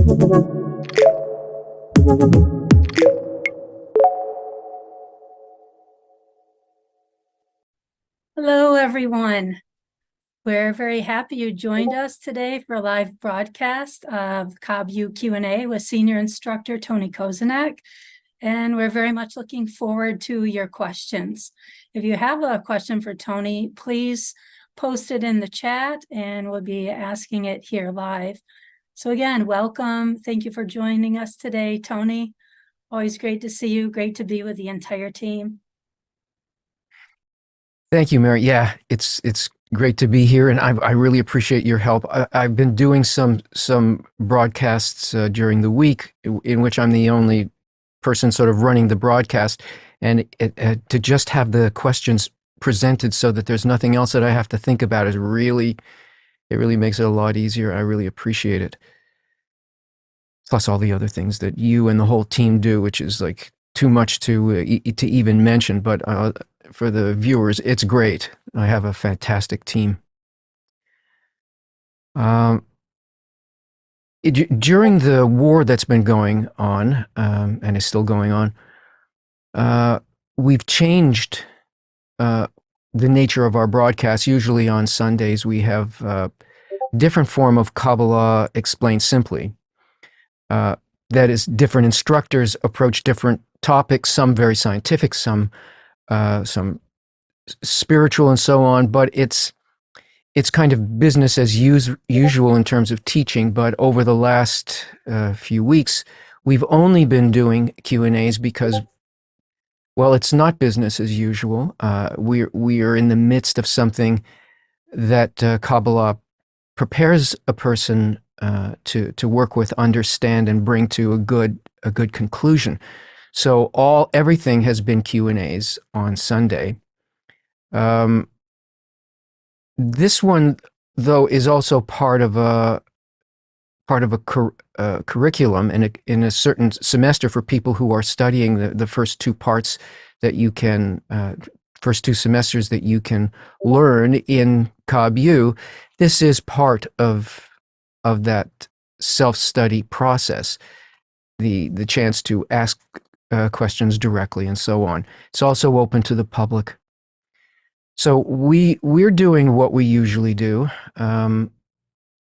Hello, everyone. We're very happy you joined us today for a live broadcast of KabU Q&A with Senior Instructor Tony Kosinec, and we're very much looking forward to your questions. If you have a question for Tony, please post it in the chat, and we'll be asking it here live. So again, welcome. Thank you for joining us today, Tony. Always great to see you. Great to be with the entire team. Thank you, Mary. Yeah, it's great to be here, and I really appreciate your help. I've been doing some broadcasts during the week in which I'm the only person sort of running the broadcast, and to just have the questions presented so that there's nothing else that I have to think about it really makes it a lot easier. I really appreciate it. Plus all the other things that you and the whole team do, which is like too much to even mention, but for the viewers, it's great. I have a fantastic team. During the war that's been going on, and is still going on, we've changed the nature of our broadcasts. Usually on Sundays, we have a different form of Kabbalah Explained Simply. That is, different instructors approach different topics, some very scientific, some spiritual and so on, but it's kind of business as usual in terms of teaching. But over the last few weeks, we've only been doing Q&As because, well, it's not business as usual. We are in the midst of something that Kabbalah prepares a person to work with, understand, and bring to a good conclusion. So everything has been Q&As on Sunday. This one, though, is also part of a curriculum in a certain semester for people who are studying the first two parts that you can, first two semesters that you can learn in KabU. This is part of that self-study process, the chance to ask questions directly and so on. It's also open to the public. So we're doing what we usually do, and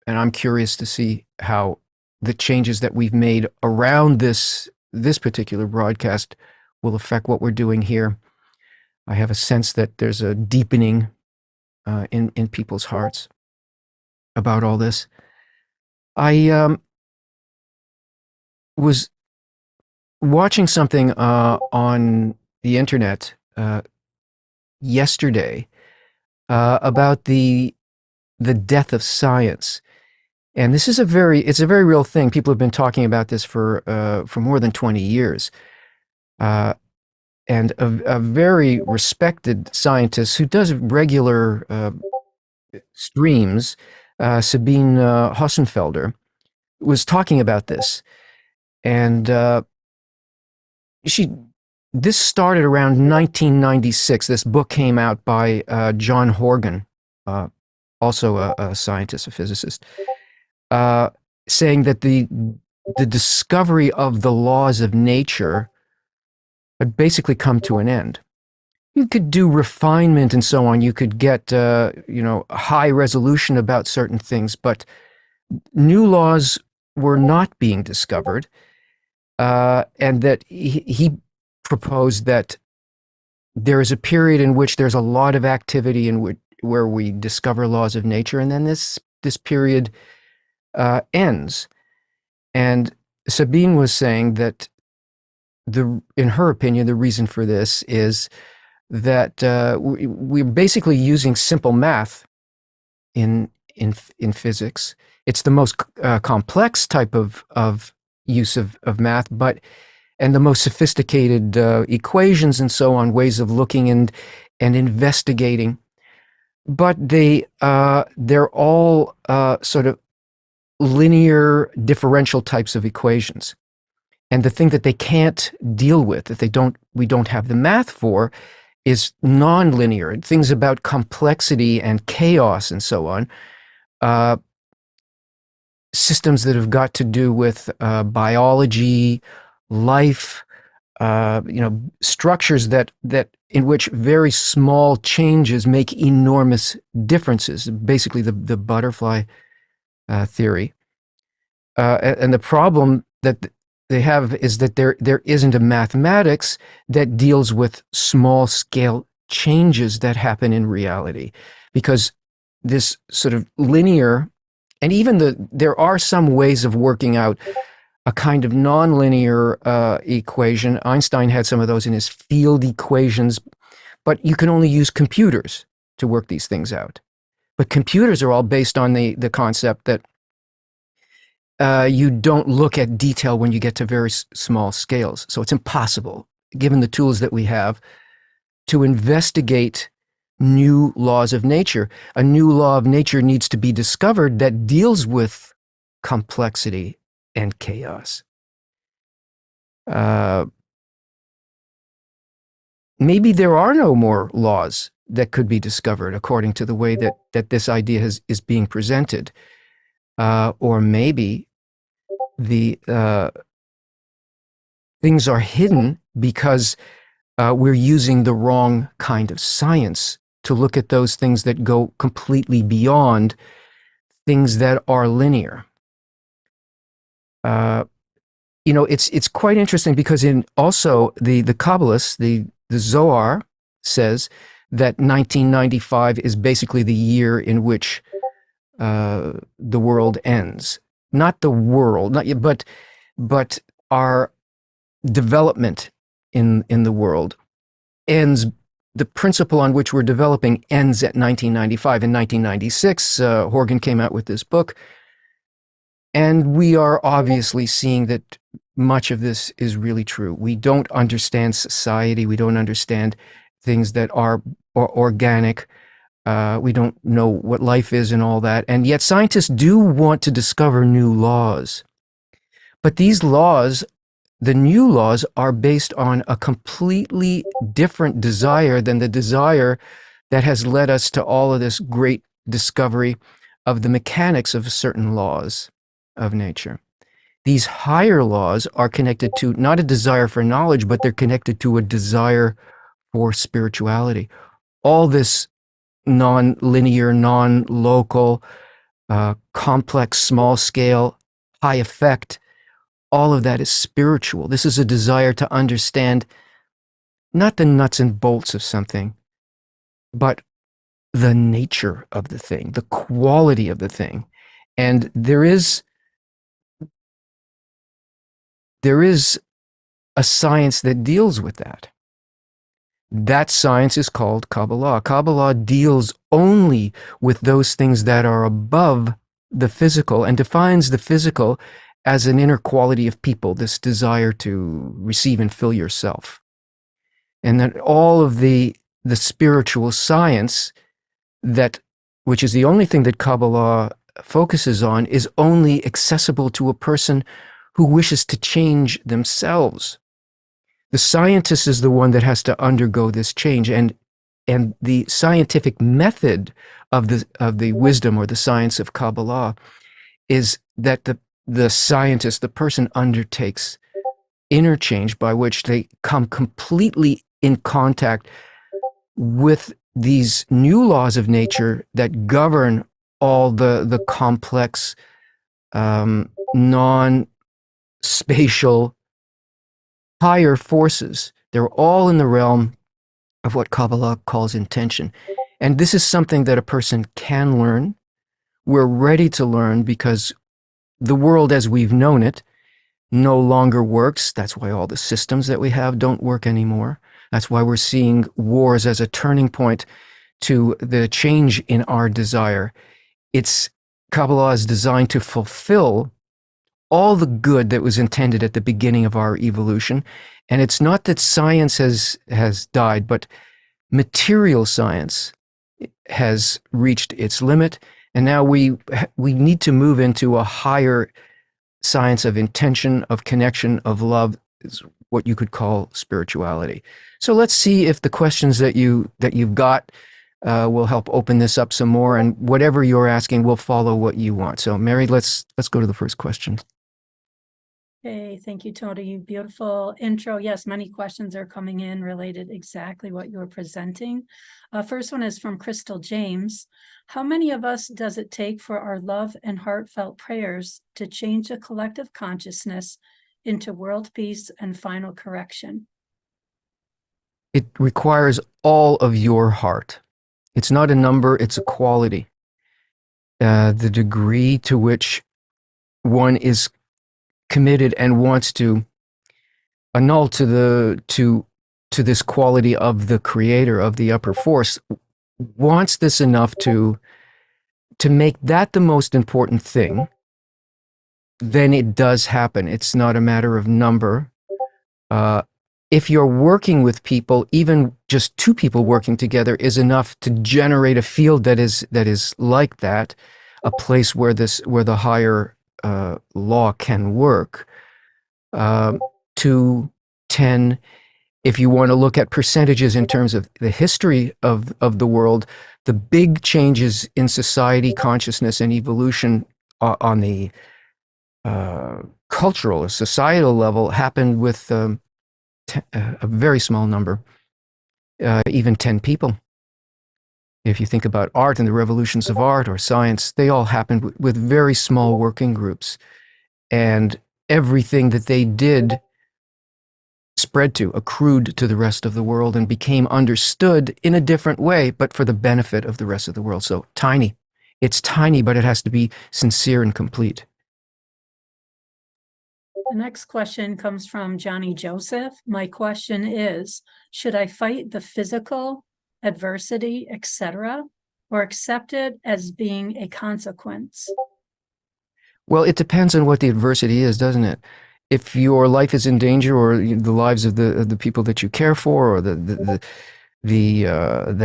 I'm curious to see how the changes that we've made around this particular broadcast will affect what we're doing here. I have a sense that there's a deepening in people's hearts about all this. I was watching something on the internet yesterday about the death of science, and this is it's a very real thing. People have been talking about this for more than 20 years, and a very respected scientist who does regular streams, Sabine Hossenfelder, was talking about this, and this started around 1996. This book came out by John Horgan, also a scientist, a physicist, saying that the discovery of the laws of nature had basically come to an end. You could do refinement and so on. You could get high resolution about certain things, but new laws were not being discovered, and that he proposed that there is a period in which there's a lot of activity where we discover laws of nature, and then this period ends. And Sabine was saying that in her opinion, the reason for this is that we're basically using simple math in physics. It's the most complex type of use of math, and the most sophisticated equations and so on, ways of looking and investigating. But they're all sort of linear differential types of equations. And the thing that they can't deal with, that we don't have the math for, is nonlinear, things about complexity and chaos and so on. systems that have got to do with biology, life, structures that in which very small changes make enormous differences. Basically, the butterfly theory. And the problem that they have is that there isn't a mathematics that deals with small scale changes that happen in reality, because this sort of linear, and even there are some ways of working out a kind of nonlinear equation. Einstein had some of those in his field equations, but you can only use computers to work these things out. But computers are all based on the concept that you don't look at detail when you get to very small scales. So it's impossible, given the tools that we have, to investigate new laws of nature. A new law of nature needs to be discovered that deals with complexity and chaos. Maybe there are no more laws that could be discovered according to the way that this idea is being presented. Or maybe the things are hidden because we're using the wrong kind of science to look at those things that go completely beyond things that are linear. It's quite interesting because in also the Kabbalists, the Zohar says that 1995 is basically the year in which the world ends. Not the world, but our development in the world ends. The principle on which we're developing ends at 1995. In 1996, Horgan came out with this book, and we are obviously seeing that much of this is really true. We don't understand society. We don't understand things that are organic. We don't know what life is and all that. And yet scientists do want to discover new laws. But these laws, the new laws, are based on a completely different desire than the desire that has led us to all of this great discovery of the mechanics of certain laws of nature. These higher laws are connected to not a desire for knowledge, but they're connected to a desire for spirituality. All this non-linear, non-local, complex, small-scale, high effect, all of that is spiritual. This is a desire to understand not the nuts and bolts of something, but the nature of the thing, the quality of the thing. And there is a science that deals with that. That science is called Kabbalah. Kabbalah deals only with those things that are above the physical and defines the physical as an inner quality of people, this desire to receive and fill yourself. And that all of the spiritual science, which is the only thing that Kabbalah focuses on, is only accessible to a person who wishes to change themselves. The scientist is the one that has to undergo this change, and the scientific method of the wisdom or the science of Kabbalah is that the scientist, the person, undertakes inner change by which they come completely in contact with these new laws of nature that govern all the complex, non-spatial, higher forces. They're all in the realm of what Kabbalah calls intention. And this is something that a person can learn. We're ready to learn because the world as we've known it no longer works. That's why all the systems that we have don't work anymore. That's why we're seeing wars as a turning point to the change in our desire. Kabbalah is designed to fulfill all the good that was intended at the beginning of our evolution. And it's not that science has died, but material science has reached its limit. And now we need to move into a higher science of intention, of connection, of love, is what you could call spirituality. So let's see if the questions that you've got will help open this up some more. And whatever you're asking, we'll follow what you want. So, Mary, let's go to the first question. Hey, thank you, Tony. Beautiful intro. Yes, many questions are coming in related exactly what you were presenting. First one is from Crystal James. How many of us does it take for our love and heartfelt prayers to change the collective consciousness into world peace and final correction? It requires all of your heart. It's not a number, it's a quality. The degree to which one is committed and wants to annul to this quality of the creator, of the upper force, wants this enough to make that the most important thing, then it does happen. It's not a matter of number. If you're working with people, even just two people working together is enough to generate a field that is like that, a place where the higher law can work. 2, 10. If you want to look at percentages in terms of the history of the world, the big changes in society, consciousness, and evolution on the cultural or societal level happened with a very small number, even 10 people. If you think about art and the revolutions of art or science, they all happened with very small working groups. And everything that they did spread to, accrued to the rest of the world and became understood in a different way, but for the benefit of the rest of the world. So tiny. It's tiny, but it has to be sincere and complete. The next question comes from Johnny Joseph. My question is, should I fight the physical, adversity, etc., or accept it as being a consequence? Well, it depends on what the adversity is, doesn't it? If your life is in danger, or the lives of the people that you care for, or the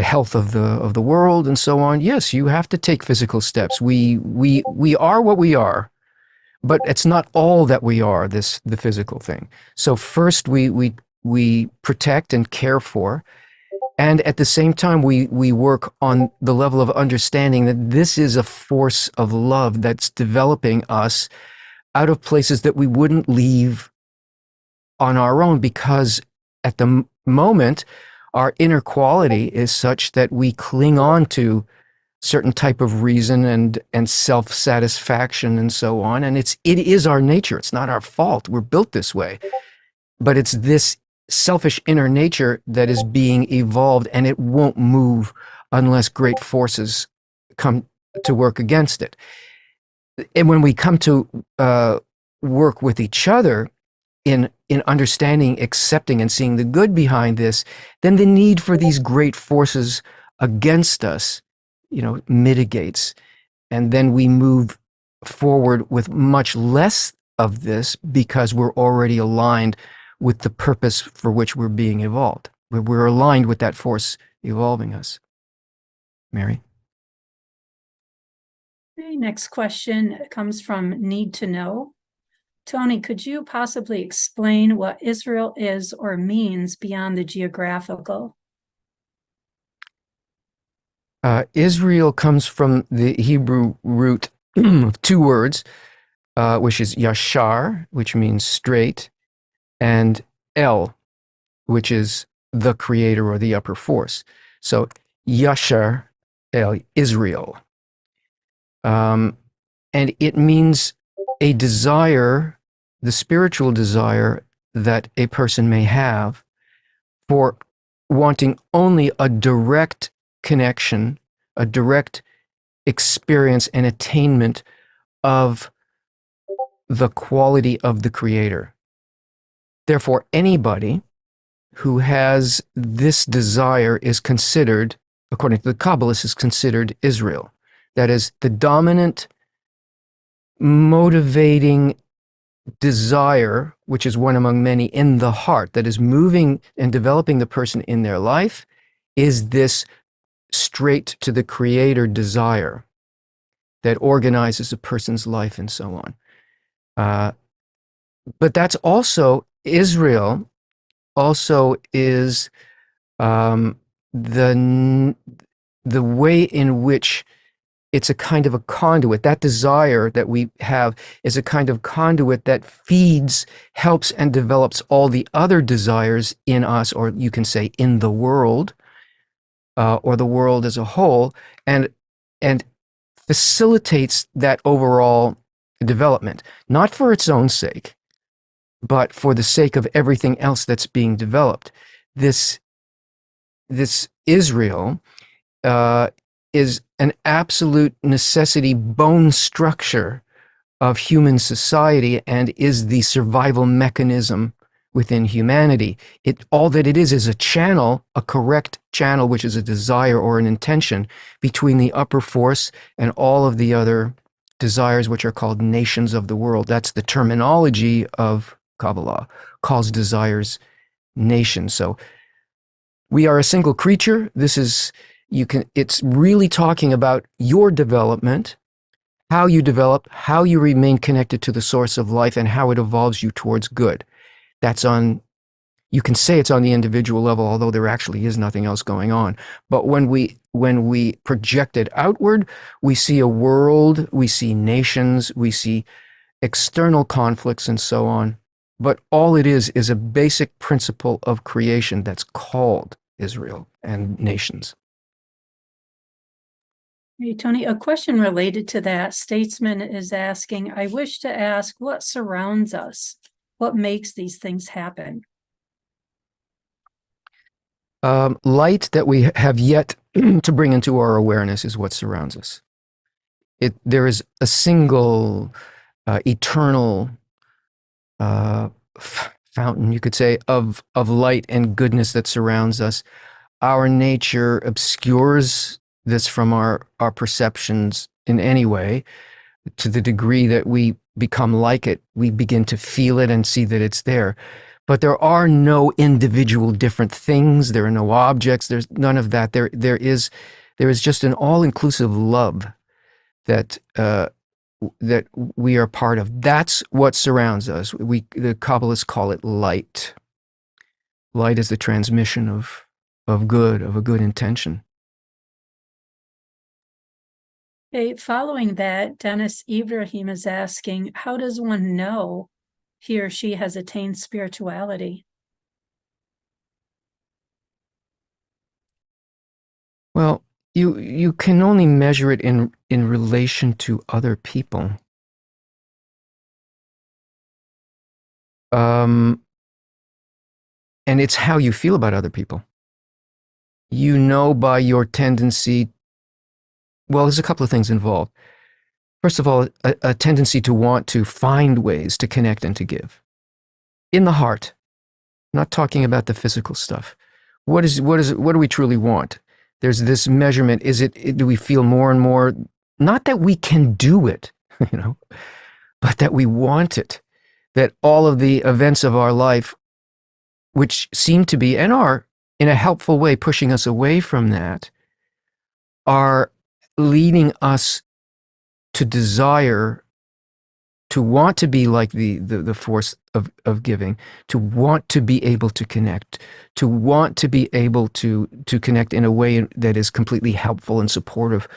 health of the world and so on, yes, you have to take physical steps. We are what we are, but it's not all that we are, the physical thing. So first we protect and care for, and at the same time we work on the level of understanding that this is a force of love that's developing us out of places that we wouldn't leave on our own, because at the moment our inner quality is such that we cling on to certain type of reason and self-satisfaction and so on, and it is our nature. It's not our fault. We're built this way, but it's this selfish inner nature that is being evolved, and it won't move unless great forces come to work against it. And when we come to work with each other in understanding, accepting, and seeing the good behind this, then the need for these great forces against us, mitigates. And then we move forward with much less of this, because we're already aligned with the purpose for which we're being evolved. We're aligned with that force evolving us. Mary? Okay, next question comes from Need to Know. Tony, could you possibly explain what Israel is or means beyond the geographical? Israel comes from the Hebrew root of two words, which is yashar, which means straight, and El, which is the creator or the upper force. So yashar El, Israel. And it means a desire, the spiritual desire that a person may have for wanting only a direct connection, a direct experience and attainment of the quality of the creator. Therefore, anybody who has this desire is considered, according to the Kabbalists, is considered Israel. That is the dominant, motivating desire, which is one among many in the heart, that is moving and developing the person in their life, is this straight to the creator desire that organizes a person's life and so on. But that's also, Israel also is the the way in which it's a kind of a conduit. That desire that we have is a kind of conduit that feeds, helps, and develops all the other desires in us, or you can say in the world, or the world as a whole, and facilitates that overall development, not for its own sake, but for the sake of everything else that's being developed. This Israel is an absolute necessity, bone structure of human society, and is the survival mechanism within humanity. All that it is a channel, a correct channel, which is a desire or an intention between the upper force and all of the other desires, which are called nations of the world. That's the terminology of Kabbalah, calls desires nations. So we are a single creature. It's really talking about your development, how you develop, how you remain connected to the source of life, and how it evolves you towards good. You can say it's on the individual level, although there actually is nothing else going on. But when we project it outward, we see a world, we see nations, we see external conflicts and so on. But all it is a basic principle of creation that's called Israel and nations. Hey, Tony, a question related to that. Statesman is asking, I wish to ask what surrounds us? What makes these things happen? Light that we have yet to bring into our awareness is what surrounds us. There is a single eternal fountain, you could say, of light and goodness that surrounds us. Our nature obscures this from our perceptions in any way. To the degree that we become like it, we begin to feel it and see that it's there. But there are no individual different things. There are no objects. There's none of that. There is just an all-inclusive love that we are part of. That's what surrounds us. The Kabbalists call it light. Light is the transmission of a good intention. Okay, following that, Dennis Ibrahim is asking, how does one know he or she has attained spirituality? Well, you can only measure it in relation to other people. And it's how you feel about other people. You know by your tendency. Well, there's a couple of things involved. First of all, a tendency to want to find ways to connect and to give. In the heart, not talking about the physical stuff. What do we truly want? There's this measurement. Do we feel more and more, not that we can do it, but that we want it. That all of the events of our life, which seem to be and are in a helpful way pushing us away from that, are leading us to desire, to want to be like the force of giving, to want to be able to connect, to want to be able to connect in a way that is completely helpful and supportive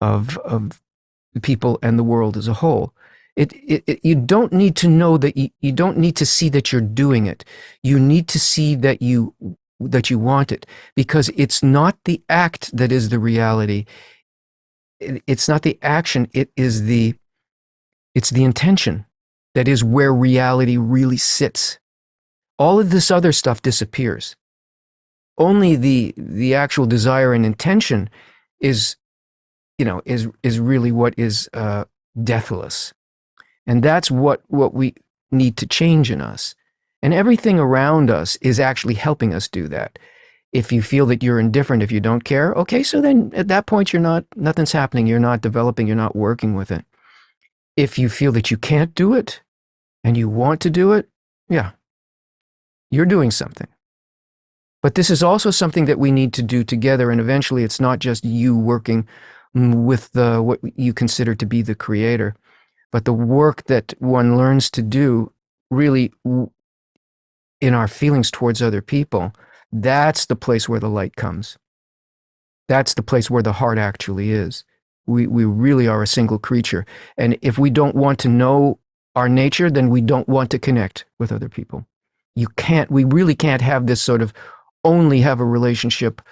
of the people and the world as a whole. You don't need to know that you don't need to see that you're doing it. You need to see that you want it, because it's not the act that is the reality. It's not the action. It's the intention that is where reality really sits. All of this other stuff disappears. Only the actual desire and intention is really what is deathless. And that's what we need to change in us. And everything around us is actually helping us do that. If you feel that you're indifferent, if you don't care, okay, so then at that point nothing's happening. You're not developing, you're not working with it. If you feel that you can't do it and you want to do it, yeah, you're doing something. But this is also something that we need to do together, and eventually it's not just you working with what you consider to be the creator, but the work that one learns to do really in our feelings towards other people. That's the place where the light comes. That's the place where the heart actually is. We really are a single creature. And if we don't want to know our nature, then we don't want to connect with other people. We really can't have this sort of only have a relationship,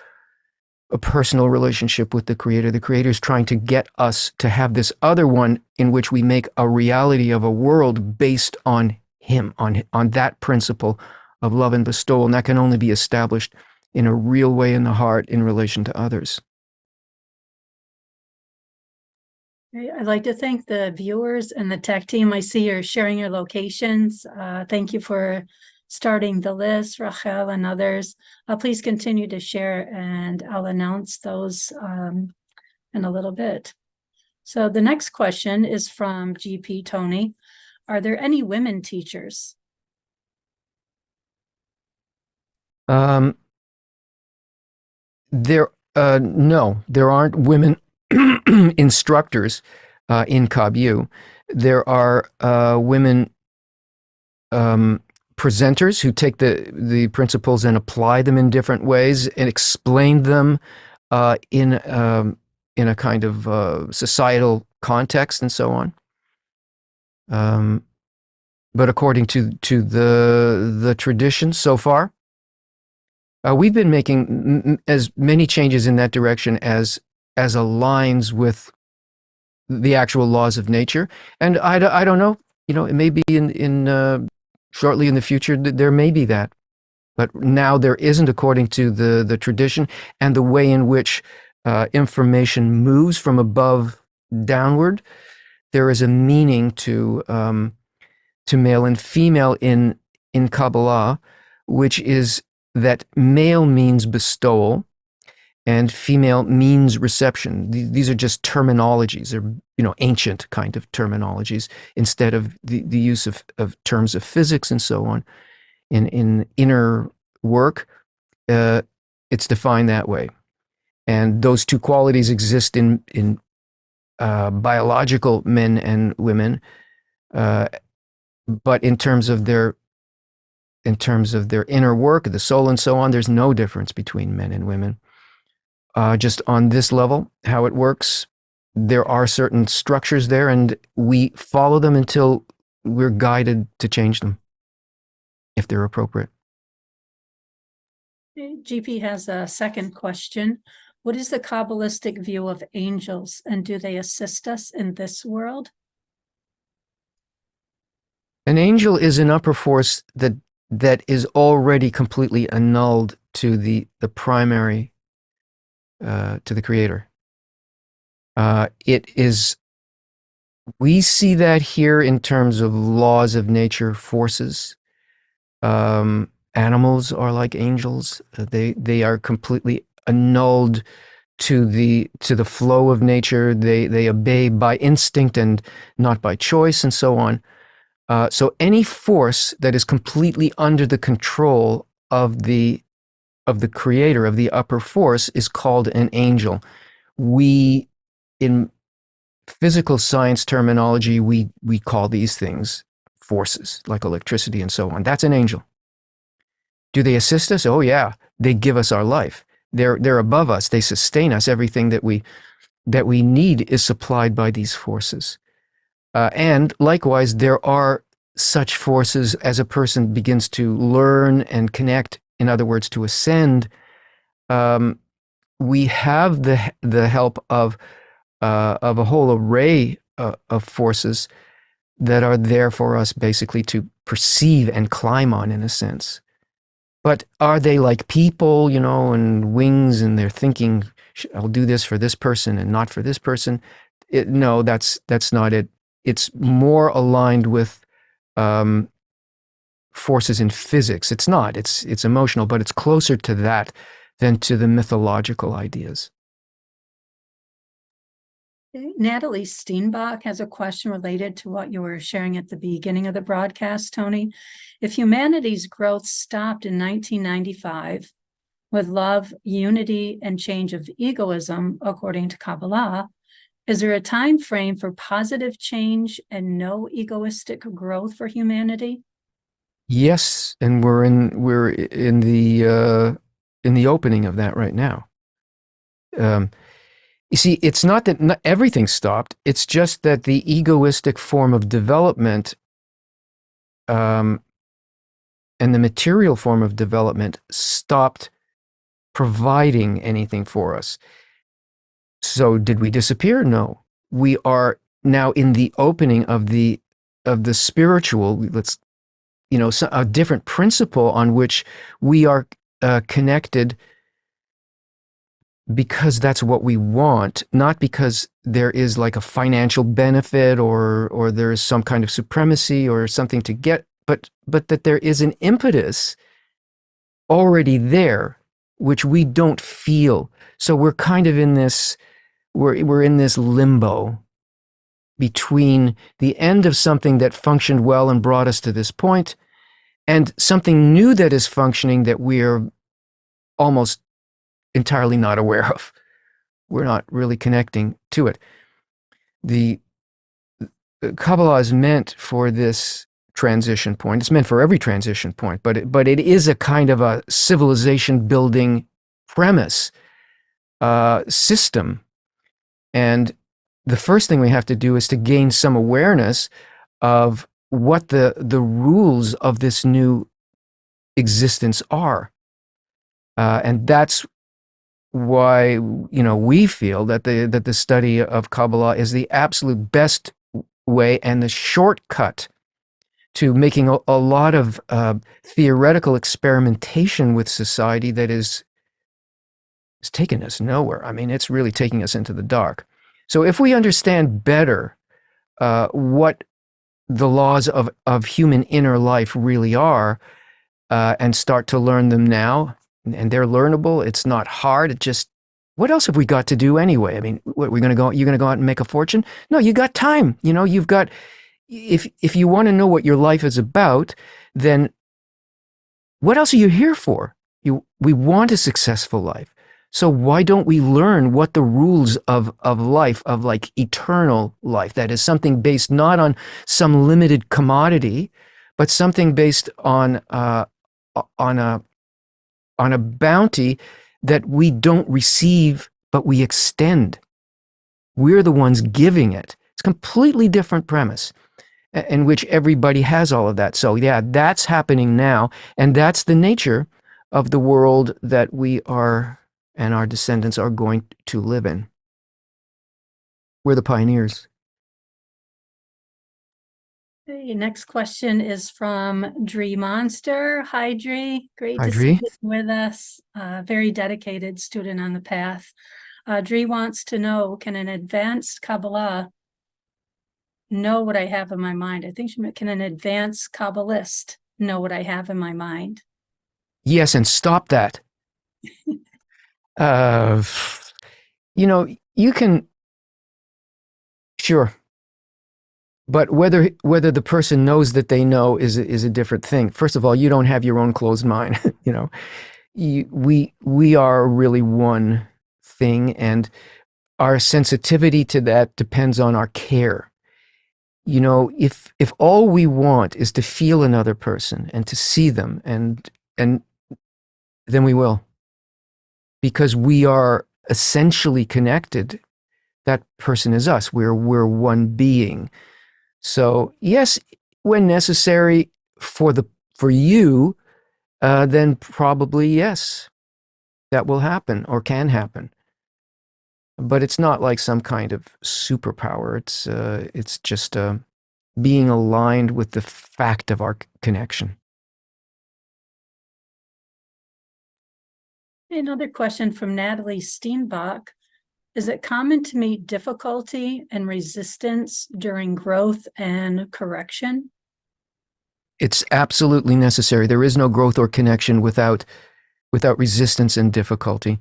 a personal relationship with the Creator. The Creator is trying to get us to have this other one in which we make a reality of a world based on Him, on that principle of love and bestowal. And that can only be established in a real way in the heart in relation to others. I'd like to thank the viewers and the tech team. I see you're sharing your locations. Thank you for starting the list, Rachel and others. Please continue to share, and I'll announce those in a little bit. So the next question is from GP Tony. Are there any women teachers? No, there aren't women instructors in KabU. There are women presenters who take the principles and apply them in different ways and explain them in a kind of societal context and so on. But according to the tradition so far, we've been making as many changes in that direction as aligns with the actual laws of nature. And I don't know, it may be in shortly in the future there may be that, but now there isn't, according to the tradition and the way in which information moves from above downward. There is a meaning to male and female in Kabbalah, which is that male means bestowal and female means reception. These are just terminologies. They're ancient kind of terminologies instead of the use of terms of physics and so on. In inner work, it's defined that way. And those two qualities exist in biological men and women, but in terms of their inner work, the soul and so on, there's no difference between men and women. Just on this level, how it works, there are certain structures there, and we follow them until we're guided to change them, if they're appropriate. GP has a second question. What is the Kabbalistic view of angels, and do they assist us in this world? An angel is an upper force that is already completely annulled to the primary, to the Creator. We see that here in terms of laws of nature, forces. Animals are like angels. They are completely annulled to the flow of nature. They obey by instinct and not by choice, and so on. So any force that is completely under the control of the Creator, of the upper force, is called an angel. We, in physical science terminology, we call these things forces, like electricity and so on. That's an angel. Do they assist us? Oh yeah, they give us our life. They're above us. They sustain us. Everything that we need is supplied by these forces. And likewise, there are such forces as a person begins to learn and connect, in other words, to ascend. We have the help of a whole array of forces that are there for us basically to perceive and climb on, in a sense. But are they like people, and wings, and they're thinking, I'll do this for this person and not for this person? No, that's not it. It's more aligned with forces in physics. It's not. It's emotional, but it's closer to that than to the mythological ideas. Natalie Steenbach has a question related to what you were sharing at the beginning of the broadcast, Tony. If humanity's growth stopped in 1995 with love, unity, and change of egoism, according to Kabbalah, is there a time frame for positive change and no egoistic growth for humanity? Yes, and we're in the opening of that right now. You see, it's not that everything stopped. It's just that the egoistic form of development and the material form of development stopped providing anything for us. So did we disappear? No. We are now in the opening of the spiritual, a different principle on which we are connected because that's what we want, not because there is like a financial benefit or there is some kind of supremacy or something to get, but that there is an impetus already there, which we don't feel. So we're kind of in this, we're in this limbo between the end of something that functioned well and brought us to this point and something new that is functioning that we're almost entirely not aware of. We're not really connecting to it. The Kabbalah is meant for this transition point. It's meant for every transition point, but it is a kind of a civilization building premise, system. And the first thing we have to do is to gain some awareness of what the rules of this new existence are. And that's why, we feel that the study of Kabbalah is the absolute best way and the shortcut to making a lot of theoretical experimentation with society that is taking us nowhere. I mean, it's really taking us into the dark. So if we understand better what the laws of human inner life really are, and start to learn them now, and they're learnable, it's not hard. It just, what else have we got to do anyway? I mean, what, you're going to go out and make a fortune? No, you got time. You've got, if you want to know what your life is about, then what else are you here for? We want a successful life. So why don't we learn what the rules of life, of like eternal life, that is something based not on some limited commodity, but something based on a bounty that we don't receive, but we extend. We're the ones giving it. It's a completely different premise in which everybody has all of that. So yeah, that's happening now. And that's the nature of the world that we are and our descendants are going to live in. We're the pioneers. Okay, next question is from Dree Monster. Hi, Dree. Great Hi, to Dree. see you with us. Very dedicated student on the path. Dree wants to know, can an advanced Kabbalah know what I have in my mind? I think she meant, can an advanced Kabbalist know what I have in my mind? Yes, and stop that. You can, sure. But whether the person knows that they know is a different thing. First of all, you don't have your own closed mind. We are really one thing, and our sensitivity to that depends on our care. If all we want is to feel another person and to see them, and then we will, because we are essentially connected. That person is us. We're one being. So yes, when necessary for you, then probably yes, that will happen or can happen. But it's not like some kind of superpower. It's just being aligned with the fact of our connection. Another question from Natalie Steenbach. Is it common to meet difficulty and resistance during growth and correction? It's absolutely necessary. There is no growth or connection without resistance and difficulty.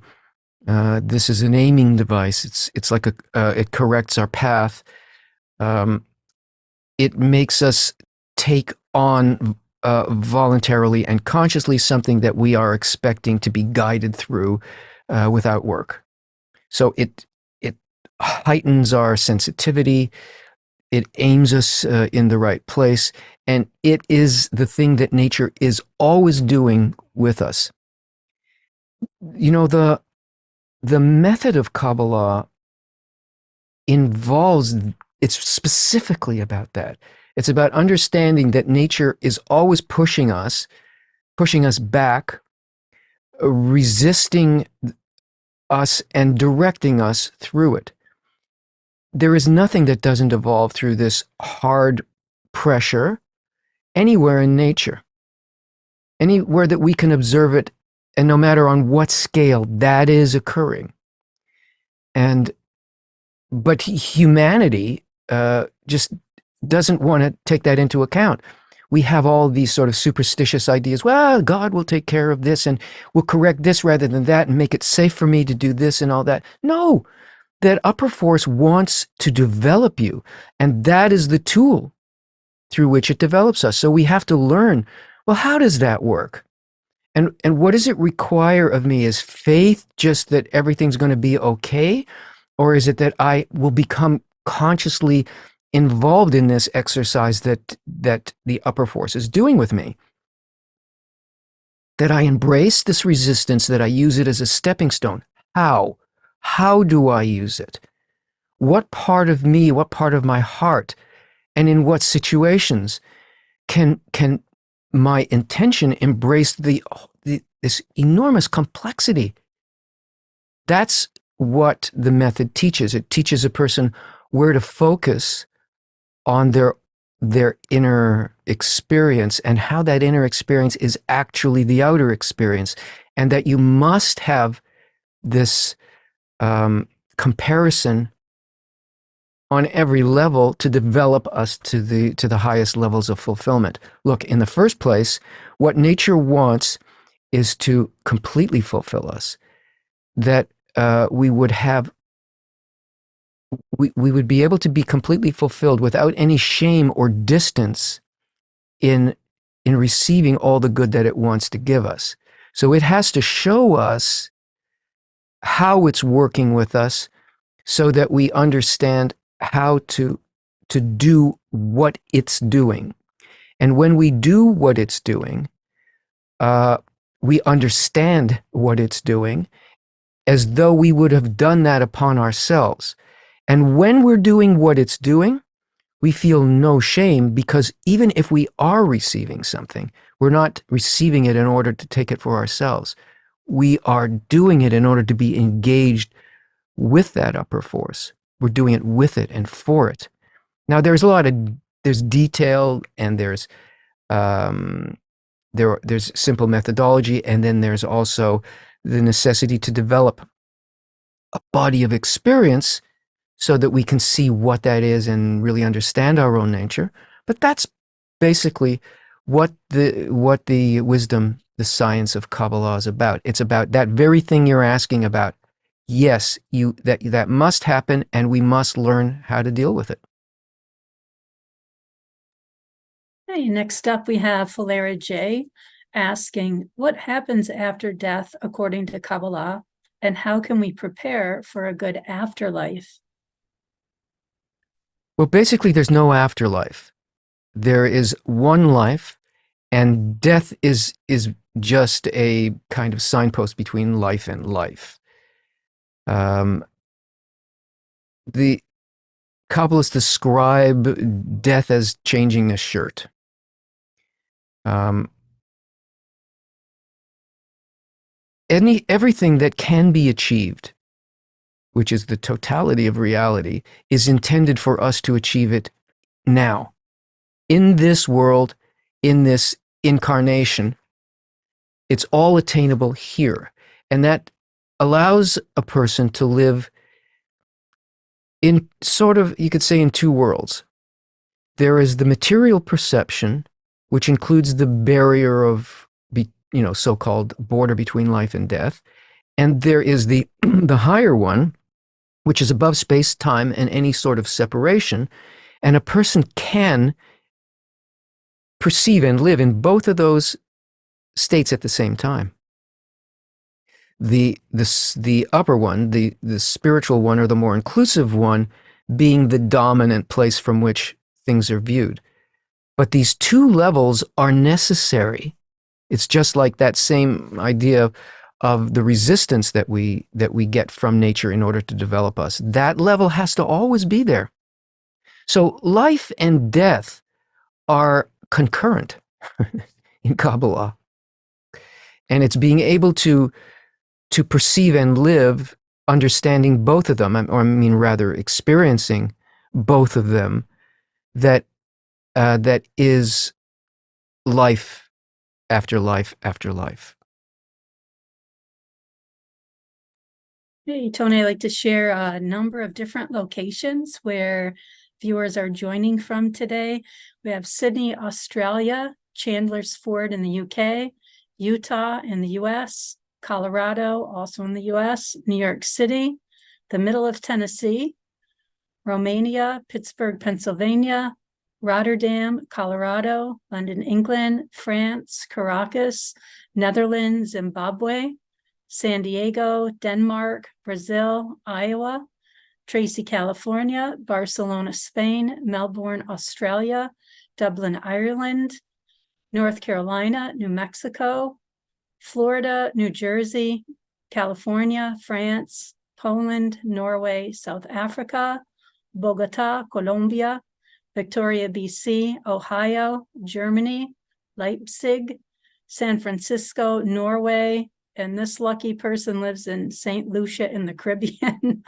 This is an aiming device. It's like it corrects our path. It makes us take on voluntarily and consciously something that we are expecting to be guided through without work. So it heightens our sensitivity. It aims us in the right place, and it is the thing that nature is always doing with us. the method of Kabbalah involves, it's specifically about that. It's about understanding that nature is always pushing us back, resisting us and directing us through it. There is nothing that doesn't evolve through this hard pressure anywhere in nature, anywhere that we can observe it, and no matter on what scale that is occurring. But humanity just doesn't want to take that into account. We have all these sort of superstitious ideas. Well, God will take care of this and will correct this rather than that and make it safe for me to do this and all that. No, that upper force wants to develop you, and that is the tool through which it develops us. So we have to learn, well, how does that work? And what does it require of me? Is faith just that everything's going to be okay? Or is it that I will become consciously involved in this exercise that the upper force is doing with me? That I embrace this resistance, that I use it as a stepping stone. How? How do I use it? What part of me, what part of my heart, and in what situations can my intention embrace this enormous complexity? That's what the method teaches. It teaches a person where to focus on their inner experience and how that inner experience is actually the outer experience, and that you must have this comparison on every level to develop us to the highest levels of fulfillment. Look, in the first place, what nature wants is to completely fulfill us. That we would be able to be completely fulfilled without any shame or distance in receiving all the good that it wants to give us. So it has to show us how it's working with us so that we understand how to do what it's doing. And when we do what it's doing, we understand what it's doing as though we would have done that upon ourselves. And when we're doing what it's doing, we feel no shame, because even if we are receiving something, we're not receiving it in order to take it for ourselves. We are doing it in order to be engaged with that upper force. We're doing it with it and for it. Now, there's detail, and there's simple methodology, and then there's also the necessity to develop a body of experience so that we can see what that is and really understand our own nature. But that's basically what the wisdom, the science of Kabbalah is about. It's about that very thing you're asking about. Yes, that must happen, and we must learn how to deal with it. Okay, next up we have Falera J asking, what happens after death according to Kabbalah, and how can we prepare for a good afterlife? Well, basically, there's no afterlife. There is one life, and death is just a kind of signpost between life and life. The Kabbalists describe death as changing a shirt. Everything that can be achieved, which is the totality of reality, is intended for us to achieve it now, in this world, in this incarnation. It's all attainable here, and that allows a person to live in sort of, you could say, in two worlds. There is the material perception, which includes the barrier of, so-called border between life and death. And there is the higher one, which is above space, time, and any sort of separation. And a person can perceive and live in both of those states at the same time. The upper one, the spiritual one, or the more inclusive one, being the dominant place from which things are viewed. But these two levels are necessary. It's just like that same idea of the resistance that we get from nature in order to develop us. That level has to always be there. So life and death are concurrent in Kabbalah. And it's being able to perceive and live understanding both of them, or I mean rather experiencing both of them, that is life after life after life. Hey, Tony, I'd like to share a number of different locations where viewers are joining from today. We have Sydney, Australia, Chandler's Ford in the UK, Utah in the US, Colorado, also in the US, New York City, the middle of Tennessee, Romania, Pittsburgh, Pennsylvania, Rotterdam, Colorado, London, England, France, Caracas, Netherlands, Zimbabwe, San Diego, Denmark, Brazil, Iowa, Tracy, California, Barcelona, Spain, Melbourne, Australia, Dublin, Ireland, North Carolina, New Mexico, Florida, New Jersey, California, France, Poland, Norway, South Africa, Bogota, Colombia, Victoria, BC, Ohio, Germany, Leipzig, San Francisco, Norway, and this lucky person lives in St. Lucia in the Caribbean.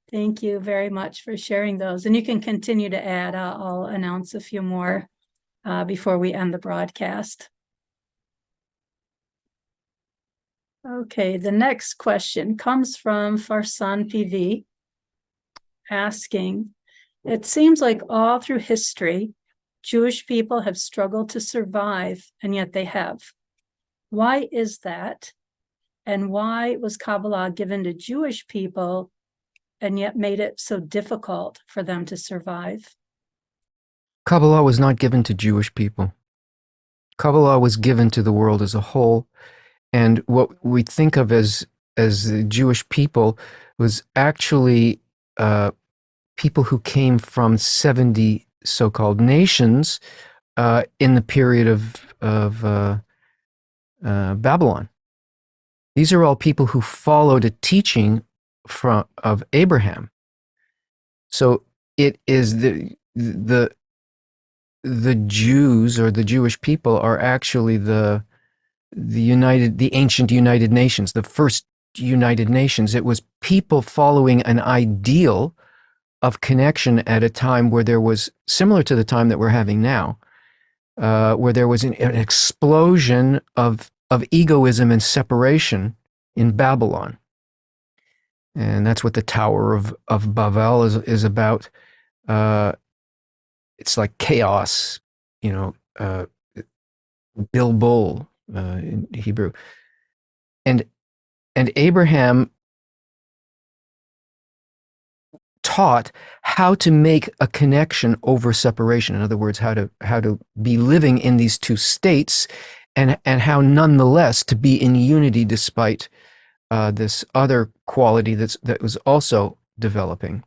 Thank you very much for sharing those. And you can continue to add. I'll announce a few more before we end the broadcast. Okay, the next question comes from Farsan PV asking, it seems like all through history, Jewish people have struggled to survive, and yet they have. Why is that? And why was Kabbalah given to Jewish people and yet made it so difficult for them to survive? Kabbalah was not given to Jewish people. Kabbalah was given to the world as a whole, and what we think of as the Jewish people was actually people who came from 70 so-called nations in the period of Babylon. These are all people who followed a teaching of Abraham. So it is the Jews, or the Jewish people, are actually the ancient United Nations, the first United Nations. It was people following an ideal of connection at a time where there was, similar to the time that we're having now, where there was an explosion of egoism and separation in Babylon. And that's what the Tower of Babel is about. It's like chaos, Bilbul in Hebrew. And Abraham taught how to make a connection over separation. In other words, how to be living in these two states, and how nonetheless to be in unity despite this other quality that was also developing.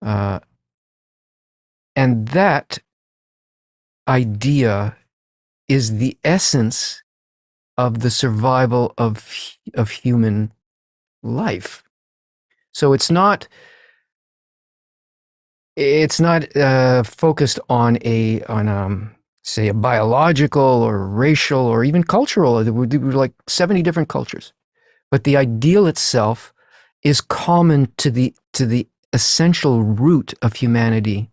And that idea is the essence of the survival of human life. So it's not focused on say a biological or racial or even cultural. There were like 70 different cultures, but the ideal itself is common to the essential root of humanity,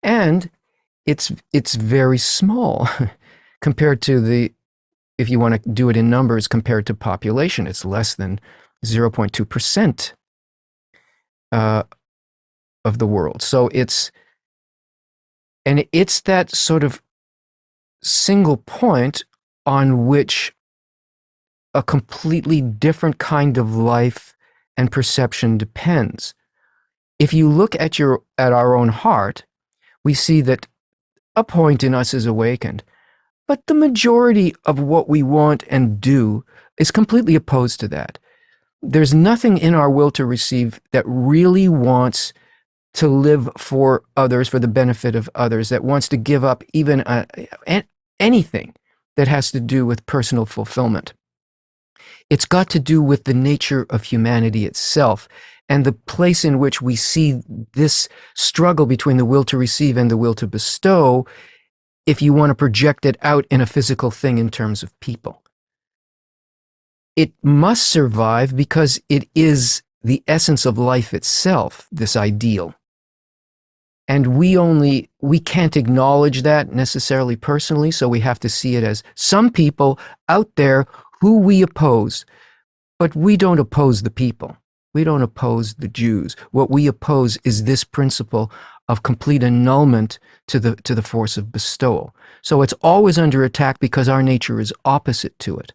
and it's very small compared to if you want to do it in numbers, compared to population. It's less than 0.2% of the world. So it's that sort of single point on which a completely different kind of life and perception depends. If you look at our own heart, we see that a point in us is awakened, but the majority of what we want and do is completely opposed to that. There's nothing in our will to receive that really wants to live for others, for the benefit of others, that wants to give up even anything that has to do with personal fulfillment. It's got to do with the nature of humanity itself and the place in which we see this struggle between the will to receive and the will to bestow, if you want to project it out in a physical thing in terms of people. It must survive because it is the essence of life itself, this ideal. And we can't acknowledge that necessarily personally, so we have to see it as some people out there who we oppose. But we don't oppose the people. We don't oppose the Jews. What we oppose is this principle of complete annulment to the force of bestowal. So it's always under attack because our nature is opposite to it.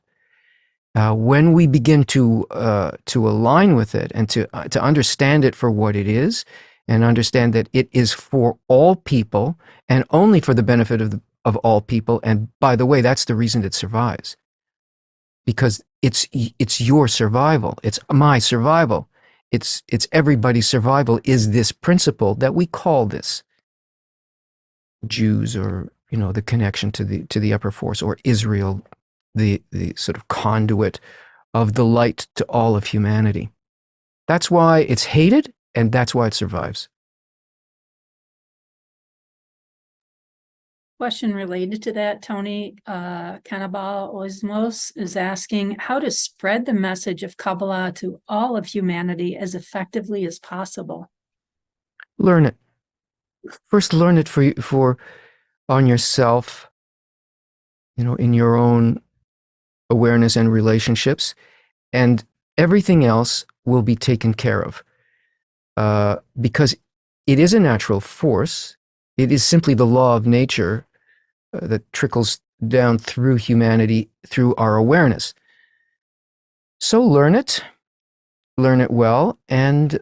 When we begin to align with it and to understand it for what it is, and understand that it is for all people and only for the benefit of all people, and by the way, that's the reason it survives, because it's your survival, it's my survival, it's everybody's survival is this principle that we call this Jews, or the connection to the upper force, or Israel, the sort of conduit of the light to all of humanity. That's why it's hated, and that's why it survives. Question related to that, Tony. Cannibal Osmos is asking how to spread the message of Kabbalah to all of humanity as effectively as possible. Learn it. First, learn it for on yourself, in your own awareness and relationships, and everything else will be taken care of. Because it is a natural force. It is simply the law of nature that trickles down through humanity, through our awareness. So learn it well, and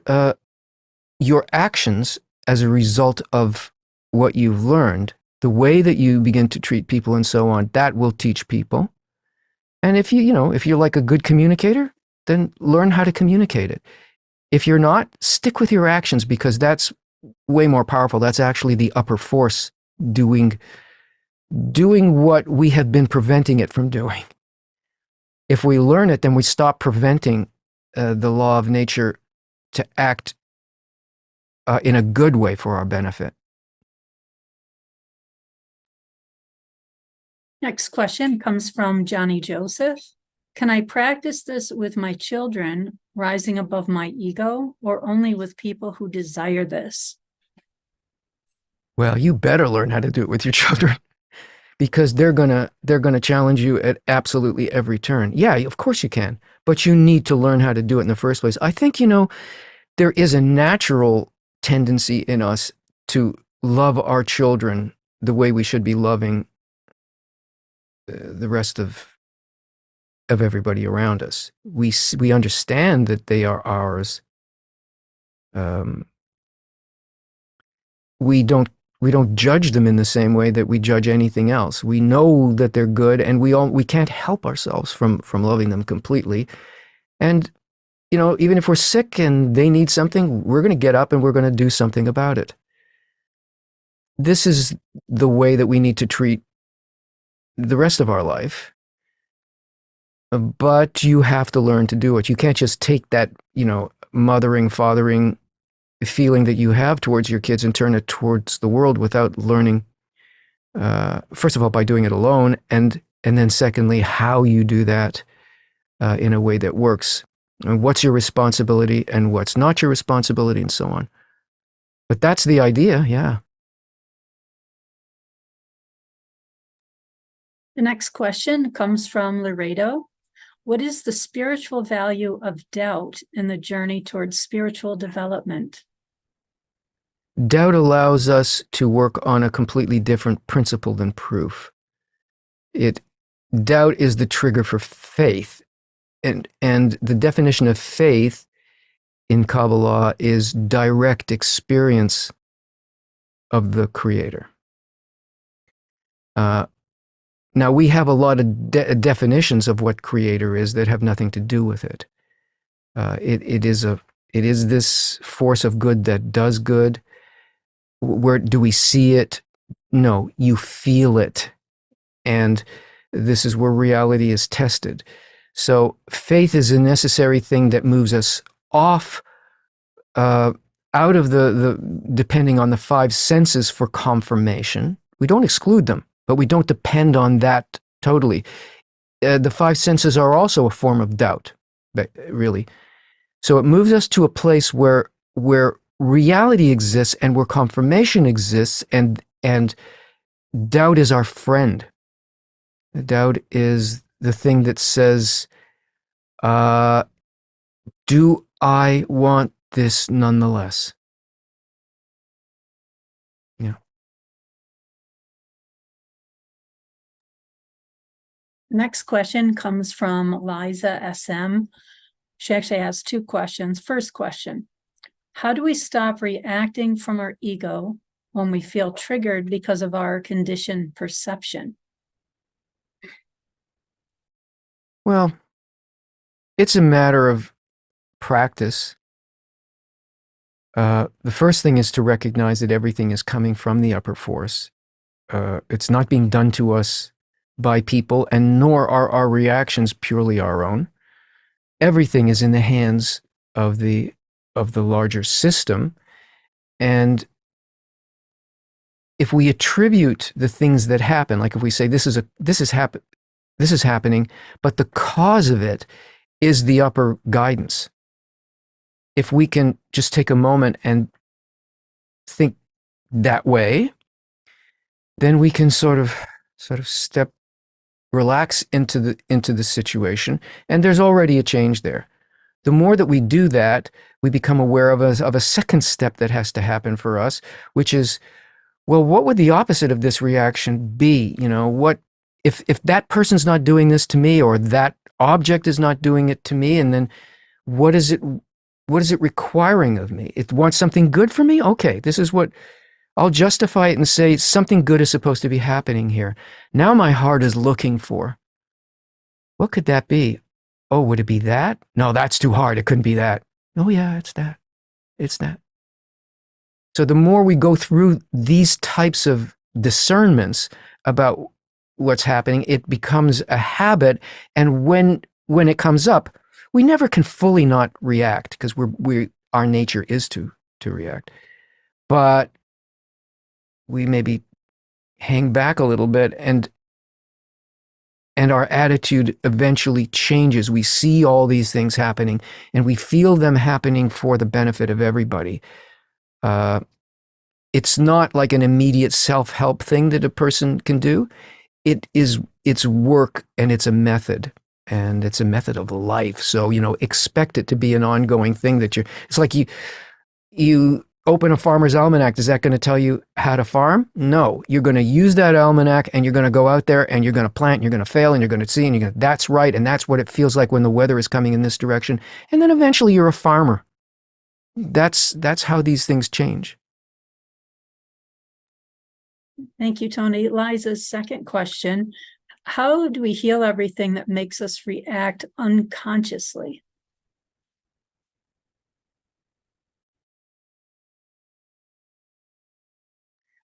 your actions as a result of what you've learned, the way that you begin to treat people and so on, that will teach people. And if you're like a good communicator, then learn how to communicate it. If you're not, stick with your actions, because that's way more powerful. That's actually the upper force doing what we have been preventing it from doing. If we learn it, then we stop preventing the law of nature to act in a good way for our benefit. Next question comes from Johnny Joseph. Can I practice this with my children, rising above my ego, or only with people who desire this? Well, you better learn how to do it with your children, because they're gonna challenge you at absolutely every turn. Yeah, of course you can, but you need to learn how to do it in the first place. I think, there is a natural tendency in us to love our children the way we should be loving the rest of everybody around us. We understand that they are ours. We don't judge them in the same way that we judge anything else. We know that they're good, and we can't help ourselves from loving them completely. And even if we're sick and they need something, we're going to get up and we're going to do something about it. This is the way that we need to treat the rest of our life. But you have to learn to do it. You can't just take that, mothering, fathering feeling that you have towards your kids and turn it towards the world without learning, first of all, by doing it alone, and then secondly, how you do that in a way that works, and what's your responsibility and what's not your responsibility, and so on. But that's the idea, yeah. The next question comes from Laredo. What is the spiritual value of doubt in the journey towards spiritual development? Doubt allows us to work on a completely different principle than proof. Doubt is the trigger for faith. And the definition of faith in Kabbalah is direct experience of the Creator. Now, we have a lot of definitions of what Creator is that have nothing to do with it. It is this force of good that does good. Where do we see it? No, you feel it. And this is where reality is tested. So faith is a necessary thing that moves us off, out of the depending on the five senses for confirmation. We don't exclude them, but we don't depend on that totally. The five senses are also a form of doubt, really. So it moves us to a place where reality exists and where confirmation exists, and doubt is our friend. Doubt is the thing that says, do I want this nonetheless? Yeah. Next question comes from Liza SM. She actually has two questions. First question, how do we stop reacting from our ego when we feel triggered because of our conditioned perception? Well, it's a matter of practice. The first thing is to recognize that everything is coming from the upper force. It's not being done to us by people, and nor are our reactions purely our own. Everything is in the hands of the larger system. And if we attribute the things that happen, like if we say this is happening, but the cause of it is the upper guidance. If we can just take a moment and think that way, then we can sort of relax into the situation, and there's already a change there. The more that we do that, we become aware of a second step that has to happen for us, which is, well, what would the opposite of this reaction be? You know, what if that person's not doing this to me, or that object is not doing it to me, and then what is it requiring of me? It wants something good for me? Okay, this is what I'll justify it and say something good is supposed to be happening here. Now my heart is looking for, what could that be? Oh, would it be that? No, that's too hard. It couldn't be that. Oh yeah, it's that. It's that. So the more we go through these types of discernments about what's happening, it becomes a habit. And when it comes up, we never can fully not react, because our nature is to react. But we maybe hang back a little bit, and our attitude eventually changes. We see all these things happening, and we feel them happening for the benefit of everybody. It's not like an immediate self-help thing that a person can do. It's work, and it's a method, and it's a method of life. So, expect it to be an ongoing thing it's like you open a farmer's almanac. Is that going to tell you how to farm? No, you're going to use that almanac, and you're going to go out there, and you're going to plant, and you're going to fail, and you're going to see, and that's right. And that's what it feels like when the weather is coming in this direction. And then eventually you're a farmer. That's how these things change. Thank you, Tony. Liza's second question, how do we heal everything that makes us react unconsciously?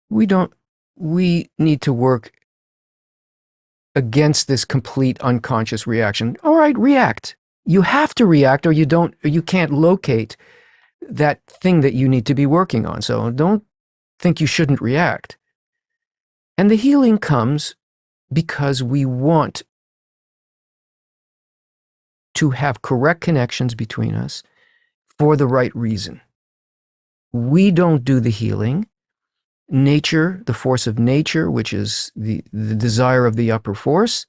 We need to work against this complete unconscious reaction. All right, react. You have to react, or you can't locate that thing that you need to be working on. So don't think you shouldn't react. And the healing comes because we want to have correct connections between us for the right reason. We don't do the healing. Nature, the force of nature, which is the desire of the upper force,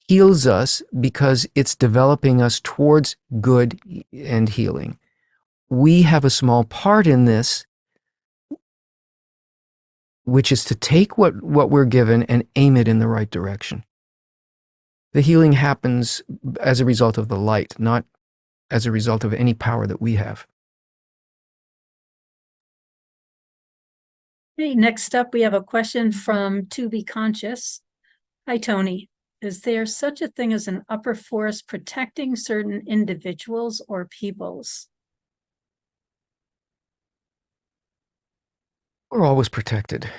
heals us because it's developing us towards good and healing. We have a small part in this, which is to take what we're given and aim it in the right direction. The healing happens as a result of the light, not as a result of any power that we have. Okay, next up, we have a question from To Be Conscious. Hi, Tony. Is there such a thing as an upper force protecting certain individuals or peoples? We're always protected,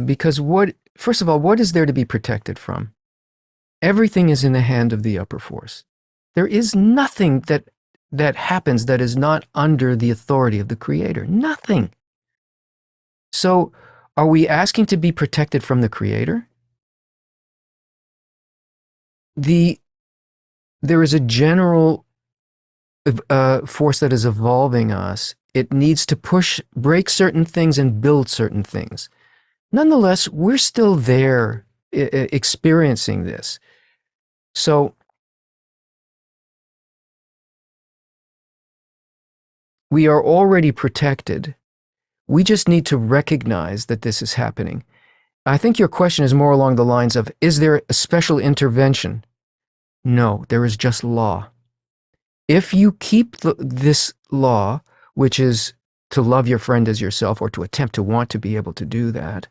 because first of all, what is there to be protected from? Everything is in the hand of the upper force. There is nothing that happens that is not under the authority of the Creator. Nothing. So, are we asking to be protected from the Creator? There is a general force that is evolving us. It needs to break certain things and build certain things. Nonetheless, we're still there experiencing this. So, we are already protected. We just need to recognize that this is happening. I think your question is more along the lines of, is there a special intervention? No, there is just law. If you keep this law, which is to love your friend as yourself, or to attempt to want to be able to do that,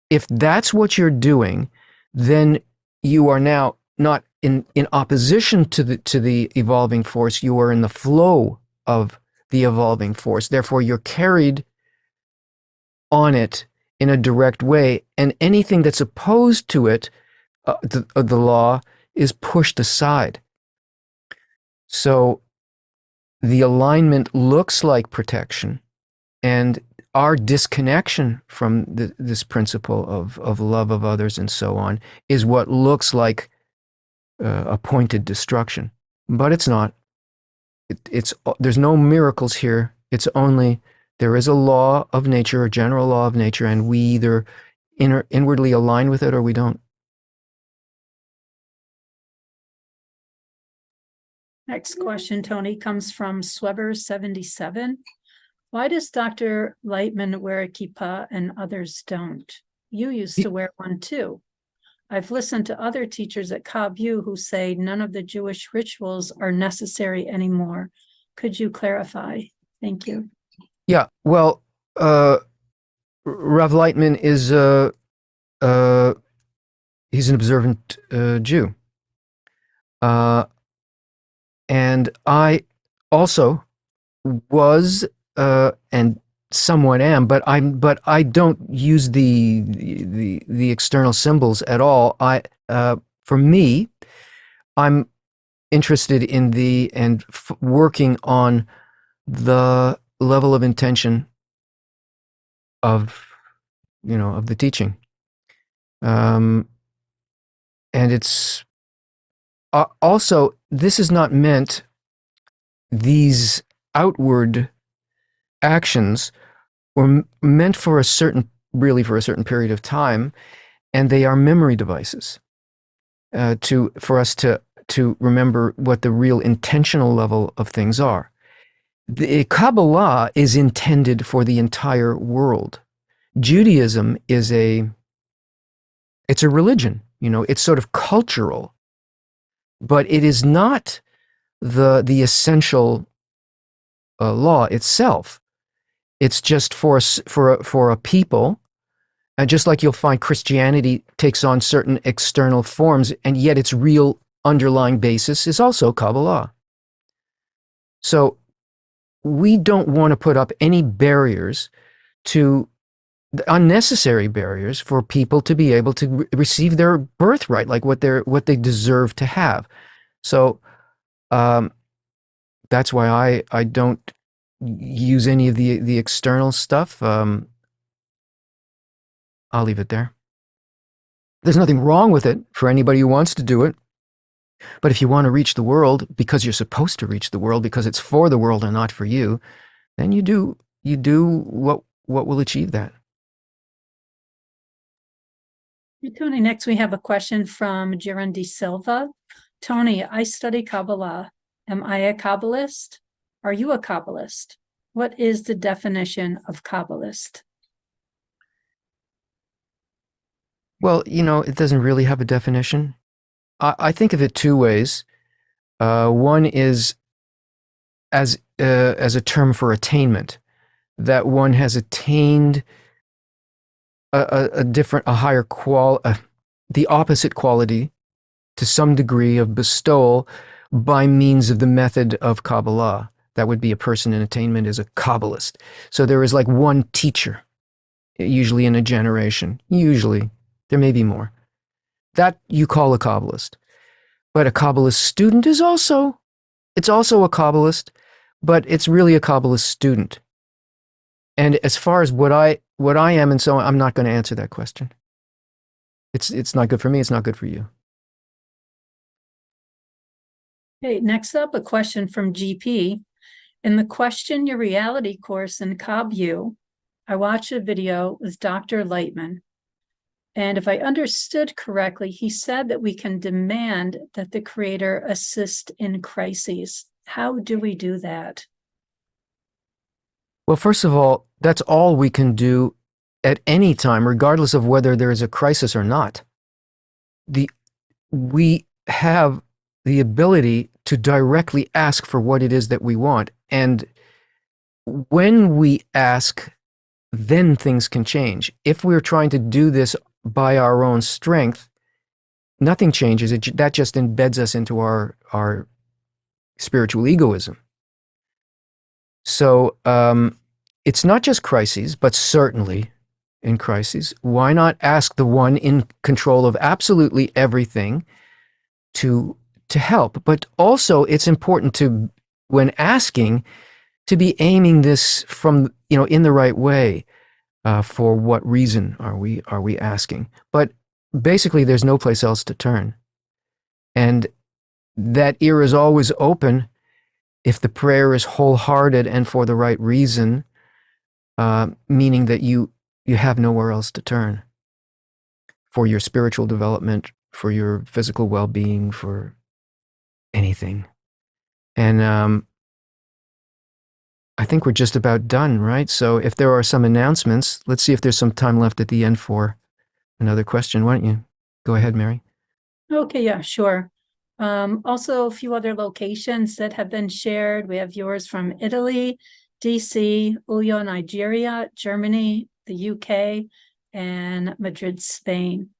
if that's what you're doing, then you are now not in opposition to the evolving force. You are in the flow of the evolving force. Therefore, you're carried on it in a direct way, and anything that's opposed to it, the law, is pushed aside. So the alignment looks like protection, and our disconnection from this principle of love of others and so on is what looks like appointed destruction. But it's not. There's no miracles here. It's only there is a law of nature, a general law of nature, and we either inwardly align with it or we don't. Next question, Tony, comes from Sweber77. Why does Dr. Lightman wear a kippah and others don't? You used to wear one too. I've listened to other teachers at KabU who say none of the Jewish rituals are necessary anymore. Could you clarify? Thank you. Yeah, well, Rav Lightman is he's an observant Jew. And I also was and somewhat am, but I don't use the external symbols at all. For me, I'm interested in working on the level of intention of the teaching, and it's also, this is not meant, these outward actions were meant for a certain period of time, and they are memory devices for us to remember what the real intentional level of things are. The Kabbalah is intended for the entire world. Judaism is it's a religion, it's sort of cultural, but it is not the essential law itself. It's just for a people, and just like you'll find Christianity takes on certain external forms, and yet its real underlying basis is also Kabbalah. So we don't want to put up any barriers, unnecessary barriers, for people to be able to receive their birthright, like what they deserve to have. So that's why I don't use any of the external stuff. I'll leave it there. There's nothing wrong with it for anybody who wants to do it. But if you want to reach the world because you're supposed to reach the world because it's for the world and not for you, then you do what will achieve that. Tony, next we have a question from Jiran De Silva. Tony, I study Kabbalah. Am I a Kabbalist? Are you a Kabbalist? What is the definition of Kabbalist? Well, it doesn't really have a definition. I think of it two ways. One is as a term for attainment, that one has attained the opposite quality to some degree of bestowal by means of the method of Kabbalah. That would be a person in attainment is a Kabbalist. So there is like one teacher, usually in a generation. Usually, there may be more. That you call a Kabbalist. But a Kabbalist student is also, it's also a Kabbalist, but it's really a Kabbalist student. And as far as what I am and so on, I'm not going to answer that question. It's not good for me. It's not good for you. Okay, next up, a question from GP. In the Question Your Reality course in KabU, I watched a video with Dr. Lightman. And if I understood correctly, he said that we can demand that the Creator assist in crises. How do we do that? Well, first of all, that's all we can do at any time, regardless of whether there is a crisis or not. We have the ability to directly ask for what it is that we want. And when we ask, then things can change. If we're trying to do this by our own strength, nothing changes. That just embeds us into our spiritual egoism. So it's not just crises, but certainly in crises. Why not ask the one in control of absolutely everything to help? But also, it's important to, when asking, to be aiming this from, in the right way. For what reason are we asking? But basically, there's no place else to turn, and that ear is always open if the prayer is wholehearted and for the right reason, meaning that you have nowhere else to turn for your spiritual development, for your physical well-being, for anything. And I think we're just about done, right? So if there are some announcements, let's see if there's some time left at the end for another question. Why don't you go ahead, Mary? Okay, yeah, sure. Also, a few other locations that have been shared. We have yours from Italy, DC, Uyo, Nigeria, Germany, the UK, and Madrid, Spain.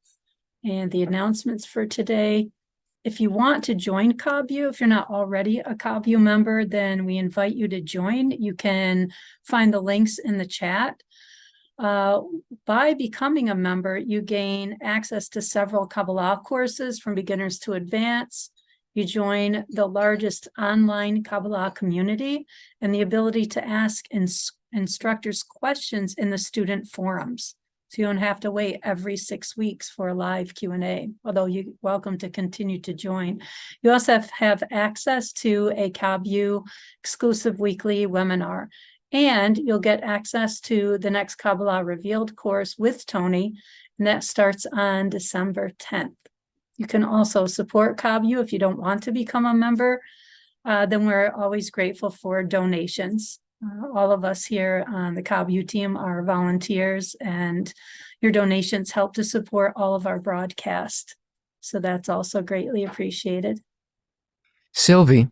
And the announcements for today. If you want to join KabU, if you're not already a KabU member, then we invite you to join. You can find the links in the chat. By becoming a member, you gain access to several Kabbalah courses from beginners to advanced. You join the largest online Kabbalah community and the ability to ask instructors questions in the student forums. So you don't have to wait every 6 weeks for a live Q&A, although you're welcome to continue to join. You also have access to a KabU exclusive weekly webinar, and you'll get access to the next Kabbalah Revealed course with Tony, and that starts on December 10th. You can also support KabU if you don't want to become a member. Then we're always grateful for donations. All of us here on the KabU team are volunteers, and your donations help to support all of our broadcast. So that's also greatly appreciated. Sylvie,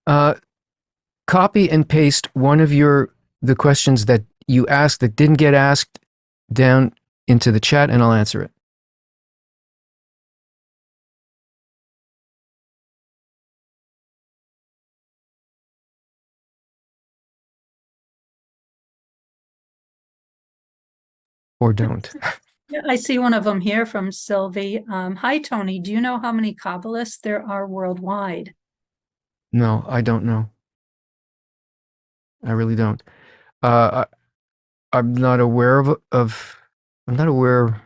copy and paste one of the questions that you asked that didn't get asked down into the chat, and I'll answer it. Or don't. Yeah, I see one of them here from Sylvie. Hi, Tony. Do you know how many Kabbalists there are worldwide? No, I don't know. I really don't. I'm not aware I'm not aware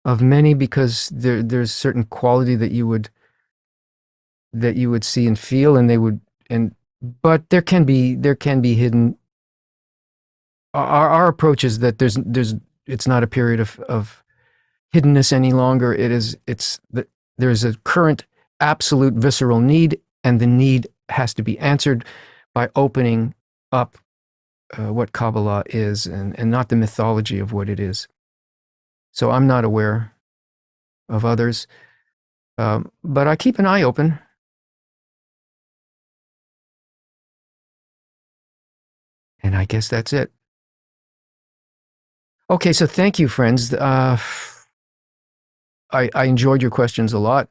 of many, because there's certain quality that you would see and feel, and but there can be hidden. Our approach is that it's not a period of hiddenness any longer. It's that there's a current absolute visceral need, and the need has to be answered by opening up what Kabbalah is, and not the mythology of what it is. So I'm not aware of others, but I keep an eye open. And I guess that's it. Okay, so thank you, friends. I enjoyed your questions a lot.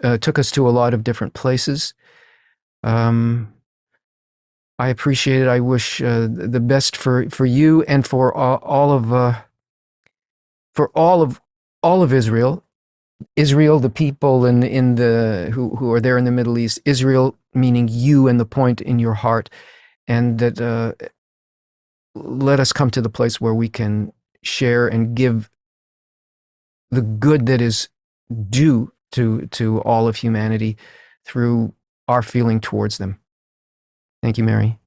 Took us to a lot of different places. I appreciate it. I wish the best for you and for all of Israel. Israel, the people in the who are there in the Middle East, Israel meaning you and the point in your heart, and that let us come to the place where we can share and give the good that is due to all of humanity through our feeling towards them. Thank you, Mary.